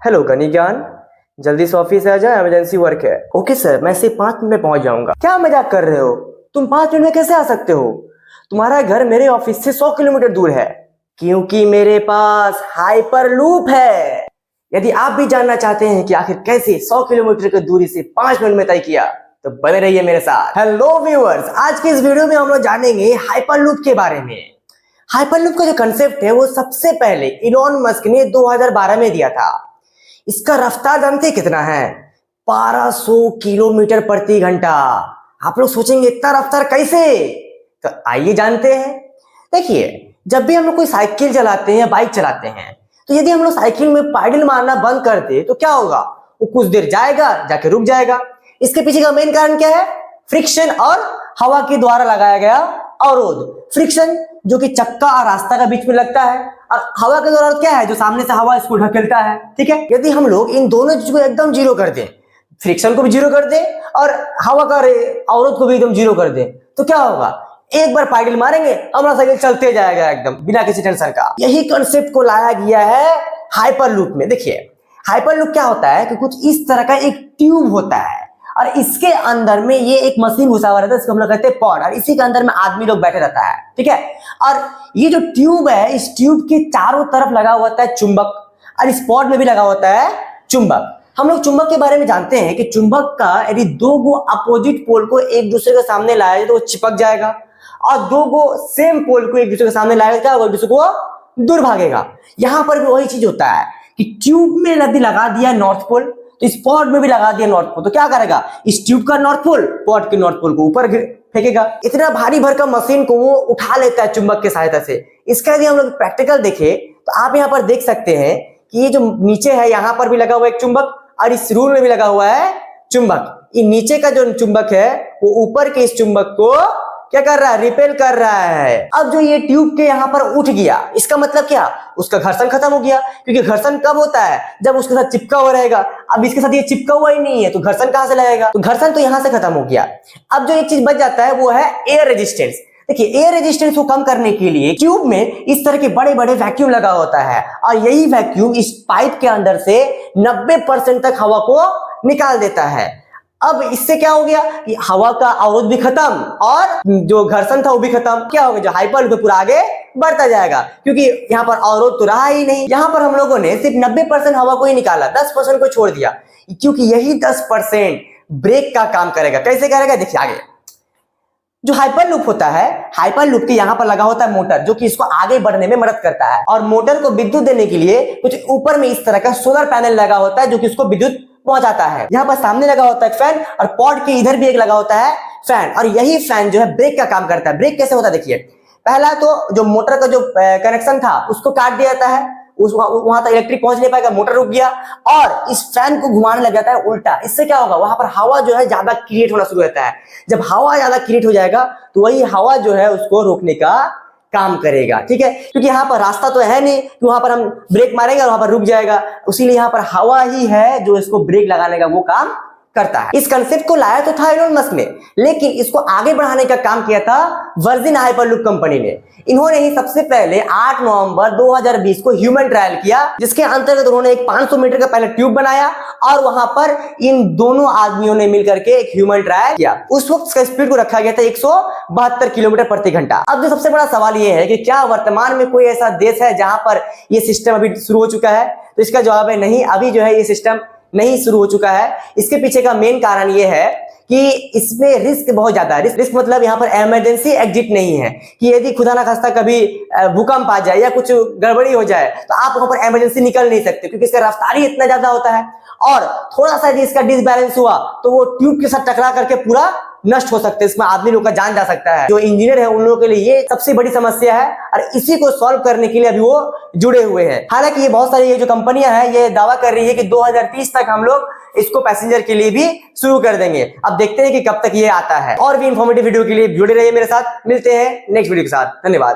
Hello Ghani ज्ञान, जल्दी से ऑफिस आ जाए, इमरजेंसी वर्क है। ओके सर, मैं सिर्फ 5 मिनट में पहुंच जाऊंगा। क्या मजाक कर रहे हो? तुम 5 मिनट में कैसे आ सकते हो? तुम्हारा घर मेरे ऑफिस से 100 किलोमीटर दूर है, क्योंकि मेरे पास हाइपर लूप है। यदि आप भी जानना चाहते हैं कि आखिर कैसे 100 किलोमीटर की दूरी से 5 मिनट में तय किया, तो बने रहिए मेरे साथ। हेलो व्यूअर्स, आज के इस वीडियो में हम लोग जानेंगे हाइपर लूप के बारे में। हाइपर लूप का जो कंसेप्ट है वो सबसे पहले इलॉन मस्क ने 2012 में दिया था। इसका रफ्तार जानते कितना है? 1200 किलोमीटर प्रति घंटा। आप लोग सोचेंगे इतना रफ्तार कैसे? तो आइए जानते हैं। देखिए, जब भी हम लोग कोई साइकिल चलाते हैं या बाइक चलाते हैं, तो यदि हम लोग साइकिल में पैडल मारना बंद कर दे तो क्या होगा? वो कुछ देर जाएगा, जाके रुक जाएगा। इसके पीछे का मेन कारण क्या है? फ्रिक्शन और हवा के द्वारा लगाया गया अवरोध। फ्रिक्शन जो कि चक्का और रास्ता का बीच में लगता है, और हवा के द्वारा क्या है? जो सामने से हवा इसको ढकेलता है। ठीक है, यदि हम लोग इन दोनों चीज को एकदम जीरो कर दें, फ्रिक्शन को भी जीरो कर दें और हवा का अवरोध को भी एकदम जीरो कर दें, तो क्या होगा? एक बार पैडल मारेंगे, हमारा साइकिल चलते जाएगा एकदम बिना किसी टेंशन का। यही कंसेप्ट को लाया गया है हाइपर लूप में। देखिए, हाइपर लूप क्या होता है कि कुछ इस तरह का एक ट्यूब होता है, और इसके अंदर में ये एक मशीन घुसा हुआ रहता है, इसको हम लोग कहते हैं पॉड, और इसी के अंदर में आदमी लोग बैठे रहता है। ठीक है, और ये जो ट्यूब है, इस ट्यूब के चारों तरफ लगा हुआ होता है चुंबक, और इस पॉड में भी लगा होता है चुंबक। हम लोग चुंबक के बारे में जानते हैं कि चुंबक का यदि दो गो अपोजिट पोल को एक दूसरे के सामने लाया जाए तो वो चिपक जाएगा, और दो गो सेम पोल को एक दूसरे के सामने लाया जाए क्या होगा? दूसरे को दूर भागेगा। यहां पर भी वही चीज होता है कि ट्यूब में यदि लगा दिया नॉर्थ पोल, तो इस पॉड में भी लगा दिया नॉर्थ पोल, तो क्या करेगा? इस ट्यूब का नॉर्थ पोल पॉड के नॉर्थ पोल को ऊपर फेंकेगा। इतना भारी भरकम मशीन को वो उठा लेता है चुंबक की सहायता से। इसका यदि हम लोग प्रैक्टिकल देखें तो आप यहाँ पर देख सकते हैं कि ये जो नीचे है, यहाँ पर भी लगा हुआ एक चुंबक, और इस रूल में भी लगा हुआ है चुंबक। ये नीचे का जो चुंबक है वो ऊपर के इस चुंबक को क्या कर रहा है? रिपेल कर रहा है। अब जो ये ट्यूब के यहाँ पर उठ गया, इसका मतलब क्या? उसका घर्षण खत्म हो गया, क्योंकि घर्षण कब होता है? जब उसके साथ चिपका हुआ रहेगा। अब इसके साथ ये चिपका हुआ ही नहीं है, तो घर्षण कहां से लगेगा? तो घर्षण तो यहां से खत्म हो गया। अब जो एक चीज बच जाता है वो है एयर रेजिस्टेंस। देखिए, एयर रेजिस्टेंस को कम करने के लिए ट्यूब में इस तरह के बड़े बड़े वैक्यूम लगा होता है, और यही वैक्यूम इस पाइप के अंदर से 90% तक हवा को निकाल देता है। अब इससे क्या हो गया कि हवा का अवरोध भी खत्म और जो घर्षण था वो भी खत्म। क्या होगा? जो हाइपर लूप पूरा आगे बढ़ता जाएगा, क्योंकि यहाँ पर अवरोध तो रहा ही नहीं। यहाँ पर हम लोगों ने सिर्फ 90% हवा को ही निकाला, 10% को छोड़ दिया, क्योंकि यही 10% ब्रेक का काम करेगा। कैसे करेगा? देखिए आगे। जो हाइपर लूप होता है, हाइपर लूप के यहाँ पर लगा होता है मोटर, जो कि इसको आगे बढ़ने में मदद करता है, और मोटर को विद्युत देने के लिए कुछ ऊपर में इस तरह का सोलर पैनल लगा होता है, जो कि इसको विद्युत पहुंचाता है। यहाँ पर सामने लगा होता है फैन, और पॉड के इधर भी एक लगा होता है फैन, और यही फैन जो है ब्रेक का काम करता है। ब्रेक कैसे होता है? देखिए, पहला तो जो मोटर का जो कनेक्शन था उसको काट दिया जाता है, वहां तक इलेक्ट्रिक पहुंच नहीं पाएगा, मोटर रुक गया, और इस फैन को घुमाने लग जाता है उल्टा। इससे क्या होगा? वहां पर हवा जो है ज्यादा क्रिएट होना शुरू होता है। जब हवा ज्यादा क्रिएट हो जाएगा तो वही हवा जो है उसको रोकने का काम करेगा। ठीक है, क्योंकि यहाँ पर रास्ता तो है नहीं कि वहां पर हम ब्रेक मारेंगे और वहां पर रुक जाएगा, इसीलिए यहाँ पर हवा ही है जो इसको ब्रेक लगाने का वो काम करता है। इस कंसेप्ट को लाया तो था इलॉन मस्क ने, लेकिन इसको आगे बढ़ाने का काम किया था वर्जिन हाइपरलूप कंपनी ने। इन्होंने ही सबसे पहले 8 नवंबर 2020 को ह्यूमन ट्रायल किया, जिसके अंतर्गत उन्होंने एक 500 मीटर का पहले ट्यूब बनाया, और वहां पर इन दोनों आदमियों ने मिलकर के एक ह्यूमन ट्रायल किया। उस वक्त का स्पीड को रखा गया था 172 किलोमीटर प्रति घंटा। अब जो सबसे बड़ा सवाल यह है कि क्या वर्तमान में कोई ऐसा देश है जहां पर यह सिस्टम अभी शुरू हो चुका है? तो इसका जवाब है नहीं, अभी जो है ये सिस्टम नहीं शुरू हो चुका है। इसके पीछे का मेन कारण यह है कि इसमें रिस्क बहुत ज्यादा है। रिस्क मतलब यहाँ पर इमरजेंसी एग्जिट नहीं है, कि यदि खुदा ना खास्ता कभी भूकंप आ जाए या कुछ गड़बड़ी हो जाए तो आप वहां पर इमरजेंसी निकल नहीं सकते, क्योंकि इसका रफ्तार ही इतना ज्यादा होता है, और थोड़ा सा यदि इसका डिसबैलेंस हुआ तो वो ट्यूब के साथ टकरा करके पूरा नष्ट हो सकते हैं, इसमें आदमी लोग का जान जा सकता है। जो इंजीनियर है उन लोगों के लिए ये सबसे बड़ी समस्या है, और इसी को सॉल्व करने के लिए अभी वो जुड़े हुए हैं। हालांकि ये बहुत सारी ये जो कंपनियां हैं ये दावा कर रही है कि 2030 तक हम लोग इसको पैसेंजर के लिए भी शुरू कर देंगे। अब देखते हैं कि कब तक ये आता है। और भी इंफॉर्मेटिव वीडियो के लिए जुड़े रहिए मेरे साथ। मिलते हैं नेक्स्ट वीडियो के साथ। धन्यवाद।